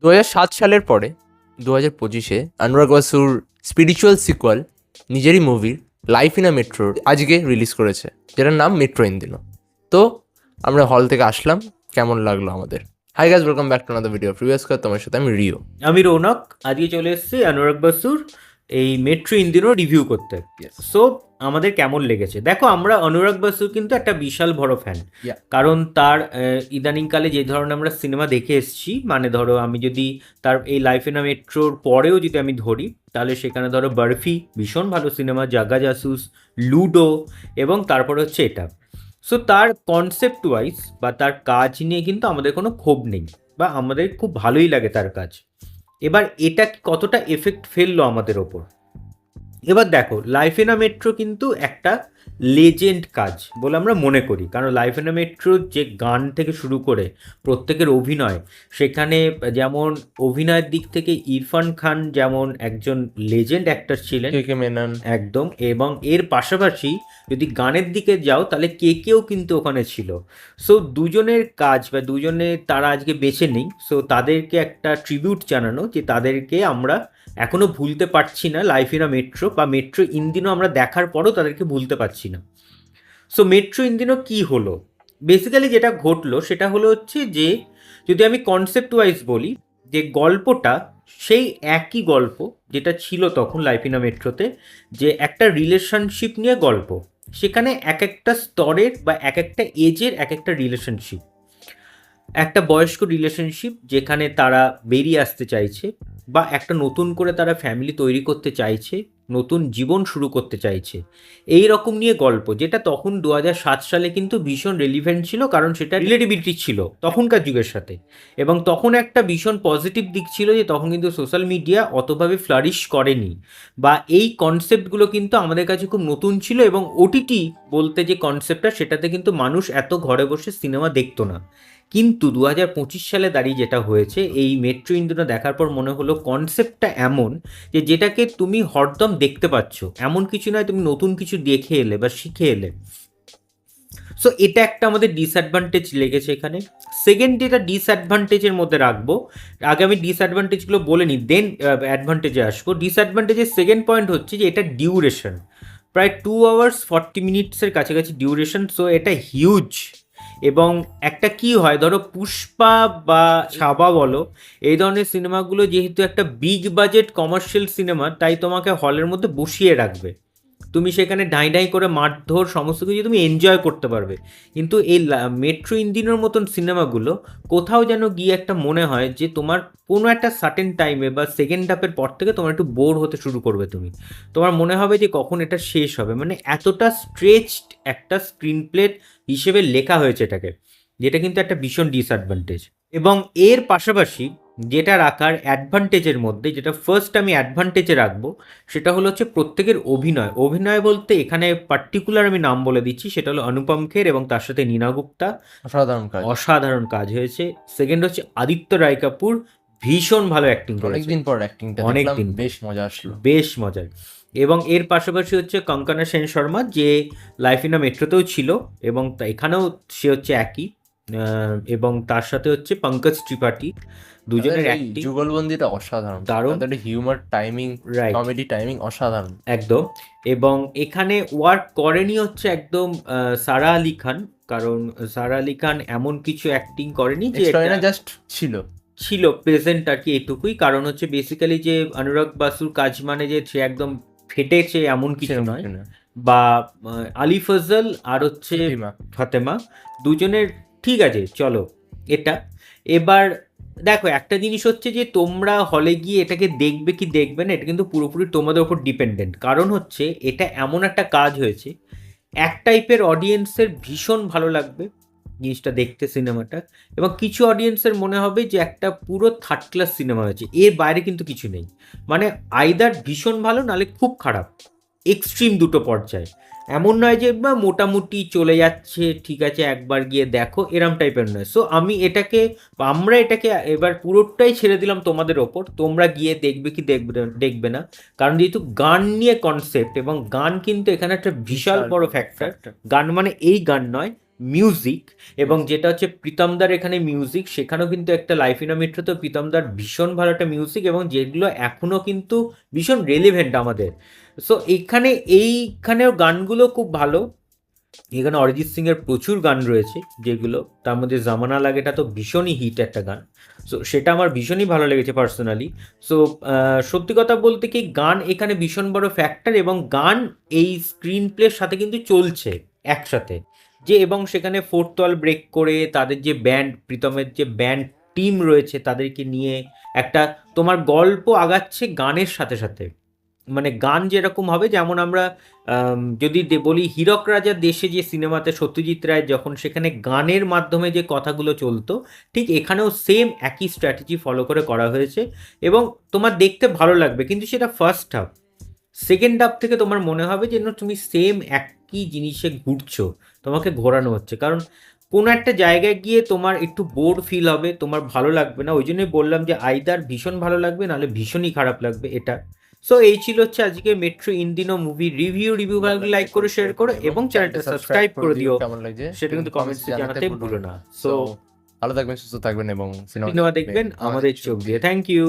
2007 সালের পরে 2025-এ অনুরাগ বসুর স্পিরিচুয়াল সিকুয়াল নিজেরই মুভির লাইফ ইন আ মেট্রোর আজকে রিলিজ করেছে, যেটার নাম মেট্রো ইন দিনো। তো আমরা হল থেকে আসলাম, কেমন লাগলো আমাদের। Hi guys, welcome back to another video previous কার। তোমার সাথে আমি রিও। আমি রৌনক। আজকে চলে এসেছি অনুরাগ বসুর এই মেট্রো ইন্দিরও রিভিউ করতে। সো আমাদের কেমন লেগেছে দেখো, আমরা অনুরাগ বসুর কিন্তু একটা বিশাল বড় ফ্যান। Yeah. কারণ তার ইদানিংকালে যে ধরনের আমরা সিনেমা দেখে এসেছি, মানে ধরো আমি যদি তার এই লাইফ ইন আ মেট্রোর পরেও যদি আমি ধরি, তাহলে সেখানে ধরো বরফি ভীষণ ভালো সিনেমা, জাগা জাসুস, লুডো, এবং তারপরে হচ্ছে এটা। সো তার কনসেপ্ট ওয়াইজ বা তার কাজ নিয়ে কিন্তু আমাদের কোনো ক্ষোভ নেই, বা আমাদের খুব ভালোই লাগে তার কাজ। এবার এটা কতটা এফেক্ট ফেললো আমাদের ওপর, এবার দেখো লাইফ ইন আ মেট্রো কিন্তু একটা লেজেন্ড কাজ বলে আমরা মনে করি। কারণ লাইফ ইন আ মেট্রোর যে গান থেকে শুরু করে প্রত্যেকের অভিনয়, সেখানে যেমন অভিনয়ের দিক থেকে ইরফান খান যেমন একজন লেজেন্ড অ্যাক্টর ছিলেন, কে কে মেনন একদম, এবং এর পাশাপাশি যদি গানের দিকে যাও তাহলে কে কেও কিন্তু ওখানে ছিল। সো দুজনের কাজ বা দুজনে তারা আজকে বেঁচে নেই, সো তাদেরকে একটা ট্রিবিউট জানানো যে তাদেরকে আমরা এখনো ভুলতে পারছি না। লাইফ ইন আ মেট্রো বা মেট্রো ইন্দিনও আমরা দেখার পরও তাদেরকে ভুলতে পারছি না। সো মেট্রো ইন্দিনও কী হলো, বেসিক্যালি যেটা ঘটলো সেটা হলো হচ্ছে যে, যদি আমি কনসেপ্ট ওয়াইজ বলি, যে গল্পটা সেই একই গল্প যেটা ছিল তখন লাইফ ইন আ মেট্রোতে, যে একটা রিলেশনশিপ নিয়ে গল্প। সেখানে এক একটা স্তরের বা এক একটা এজের এক একটা রিলেশনশিপ, একটা বয়স্ক রিলেশনশিপ যেখানে তারা বেরিয়ে আসতে চাইছে, বা একটা নতুন করে তারা ফ্যামিলি তৈরি করতে চাইছে, নতুন জীবন শুরু করতে চাইছে, এই রকম নিয়ে গল্প। যেটা তখন 2007 সালে কিন্তু ভীষণ রেলিভেন্ট ছিল, কারণ সেটা রিলেটিভিটি ছিল তখনকার যুগের সাথে। এবং তখন একটা ভীষণ পজিটিভ দিক ছিল যে তখন কিন্তু সোশ্যাল মিডিয়া অতভাবে ফ্লারিশ করেনি, বা এই কনসেপ্টগুলো কিন্তু আমাদের কাছে খুব নতুন ছিল। এবং ওটিটি বলতে যে কনসেপ্টটা, সেটাতে কিন্তু মানুষ এত ঘরে বসে সিনেমা দেখতো না। কিন্তু 2025 সালে দাঁড়িয়ে যেটা হয়েছে, এই মেট্রো ইন্দিরা দেখার পর মনে হলো কনসেপ্টটা এমন যে যেটাকে তুমি হরদম দেখতে পাচ্ছ, এমন কিছু নয় তুমি নতুন কিছু দেখে এলে বা শিখে এলে। সো এটা একটা আমাদের ডিসঅ্যাডভান্টেজ লেগেছে এখানে। সেকেন্ড যেটা ডিসঅ্যাডভান্টেজের মধ্যে রাখবো, আগে আমি ডিসঅ্যাডভান্টেজগুলো বলে নিই, দেন অ্যাডভান্টেজে আসবো। ডিসঅ্যাডভান্টেজের সেকেন্ড পয়েন্ট হচ্ছে যে এটা ডিউরেশন, প্রায় 2 hours 40 minutes কাছাকাছি ডিউরেশন। সো এটা হিউজ। এবং একটা কি হয়, ধরো পুষ্পা বা ছাবা বলো, এই ধরনের সিনেমাগুলো যেহেতু একটা বিগ বাজেট কমার্শিয়াল সিনেমা, তাই তোমাকে হলের মধ্যে বসিয়ে রাখবে, তুমি সেখানে ডাই ডাই করে মারধর সমস্ত কিছু তুমি এনজয় করতে পারবে। কিন্তু এই মেট্রো ইঞ্জিনের মতন সিনেমাগুলো কোথাও যেন গিয়ে একটা মনে হয় যে তোমার কোনো একটা সার্টেন টাইমে বা সেকেন্ড হাফের পর থেকে তোমার একটু বোর হতে শুরু করবে, তুমি তোমার মনে হবে যে কখন এটা শেষ হবে। মানে এতটা স্ট্রেচড একটা স্ক্রিন প্লেট হিসেবে লেখা হয়েছে এটাকে, যেটা কিন্তু একটা ভীষণ ডিসঅ্যাডভান্টেজ। এবং এর পাশাপাশি যেটা রাখার অ্যাডভান্টেজের মধ্যে, যেটা ফার্স্ট আমি অ্যাডভান্টেজে রাখবো, সেটা হলো হচ্ছে প্রত্যেকের অভিনয়। অভিনয় বলতে এখানে পার্টিকুলার আমি নাম বলে দিচ্ছি, সেটা হলো অনুপম খের এবং তার সাথে নীনা গুপ্তা। অসাধারণ কাজ, অসাধারণ কাজ হয়েছে। সেকেন্ড হচ্ছে আদিত্য রায় কাপুর, ভীষণ ভালো অ্যাক্টিং করেছে। অনেকদিন পর অ্যাক্টিংটা অনেক দেখলাম, দিন বেশ মজা আসলো, বেশ মজার। এবং এর পাশাপাশি হচ্ছে কঙ্কনা সেন শর্মা, যে লাইফ ইন আ মেট্রোতেও ছিল এবং এখানেও সে হচ্ছে একই। এবং তার সাথে হচ্ছে পঙ্কজ ত্রিপাঠী, দুজনের অ্যাক্টিং যুগলবন্দিটা অসাধারণ, দারুণ। তাদের humour timing, right, comedy timing অসাধারণ একদম। এবং এখানে ওয়ার্ক করেনি হচ্ছে একদম সারা আলি খান। কারণ সারা আলি খান এমন কিছু অ্যাক্টিং করেনি যে এটা জাস্ট ছিল ছিল প্রেজেন্ট আর কি, এটুকুই। কারণ হচ্ছে বেসিক্যালি যে অনুরাগ বাসুর কাজ মানে যে সে একদম ফেটেছে এমন কিছু সেরকম নয়। কিছু না। বা আলি ফজল আর হচ্ছে ফাতিমা। ফাতেমা, দুজনের ঠিক আছে চলো এটা। এবার দেখো একটা জিনিস হচ্ছে যে তোমরা হলে গিয়ে এটাকে দেখবে কি দেখবে না, এটা কিন্তু পুরোপুরি তোমাদের ওপর ডিপেন্ডেন্ট। কারণ হচ্ছে এটা এমন একটা কাজ হয়েছে, এক টাইপের অডিয়েন্সের ভীষণ ভালো লাগবে জিনিসটা দেখতে, সিনেমাটা। এবং কিছু অডিয়েন্সের মনে হবে যে একটা পুরো থার্ড ক্লাস সিনেমা হয়েছে, এর বাইরে কিন্তু কিছু নেই। মানে আইদার ভীষণ ভালো নাহলে খুব খারাপ, এক্সট্রিম দুটো পর্যায়ে। এমন নয় যে বা মোটামুটি চলে যাচ্ছে, ঠিক আছে একবার গিয়ে দেখো, এরম টাইপের নয়। সো আমি এটাকে, আমরা এটাকে এবার পুরোটাই ছেড়ে দিলাম তোমাদের ওপর, তোমরা গিয়ে দেখবে কি দেখবে দেখবে না। কারণ যেহেতু গান নিয়ে কনসেপ্ট, এবং গান কিন্তু এখানে একটা বিশাল বড় ফ্যাক্টর। গান মানে এই গান নয়, মিউজিক, এবং যেটা হচ্ছে প্রীতমদার এখানে মিউজিক, সেখানেও কিন্তু একটা লাইফ ইন আ মেট্রো তো প্রীতমদার ভীষণ ভালো একটা মিউজিক, এবং যেগুলো এখনও কিন্তু ভীষণ রেলিভেন্ট আমাদের। সো এইখানেও গানগুলো খুব ভালো। এখানে অরিজিৎ সিং এর প্রচুর গান রয়েছে, যেগুলো তার মধ্যে জামানা লাগেটা তো ভীষণই হিট একটা গান। সো সেটা আমার ভীষণই ভালো লেগেছে পার্সোনালি। সো সত্যি কথা বলতে কি, গান এখানে ভীষণ বড় ফ্যাক্টর, এবং গান এই স্ক্রিন প্লের সাথে কিন্তু চলছে একসাথে। এবং সেখানে ফোর্থ ওয়াল ব্রেক করে তাদের যে ব্যান্ড, প্রীতমের যে ব্যান্ড টিম রয়েছে, তাদেরকে নিয়ে একটা তোমার গল্প আগাচ্ছে গানের সাথে সাথে। মানে গান যেরকম হবে, যেমন আমরা যদি বলি হীরক রাজার দেশে যে সিনেমাতে সত্যজিৎ রায় যখন সেখানে গানের মাধ্যমে যে কথাগুলো চলতো, ঠিক এখানেও সেম একই স্ট্র্যাটেজি ফলো করে করা হয়েছে, এবং তোমার দেখতে ভালো লাগবে। কিন্তু সেটা ফার্স্ট হাফ। সেকেন্ড হাফ থেকে তোমার মনে হবে যে না, তুমি সেম একই জিনিসে ঘুরছো, তোমাকে ঘোরানো হচ্ছে। কারণ কোনো একটা জায়গায় গিয়ে তোমার একটু বোর ফিল হবে, তোমার ভালো লাগবে না। ওই জন্যই বললাম যে আইদার ভীষণ ভালো লাগবে, নাহলে ভীষণই খারাপ লাগবে এটা। সো এই ছিল হচ্ছে আজকে মেট্রো ইন দিনো মুভি রিভিউ। ভালো লাইক করে, শেয়ার করো, এবং চ্যানেলটা সাবস্ক্রাইব করে দিও। কেমন লাগছে সেটা কিন্তু কমেন্টসে জানাতে ভুলো না। সো ভালো থাকবেন, সুস্থ থাকবেন এবং সিনেমা দেখবেন আমাদের চোখ দিয়ে। Thank you.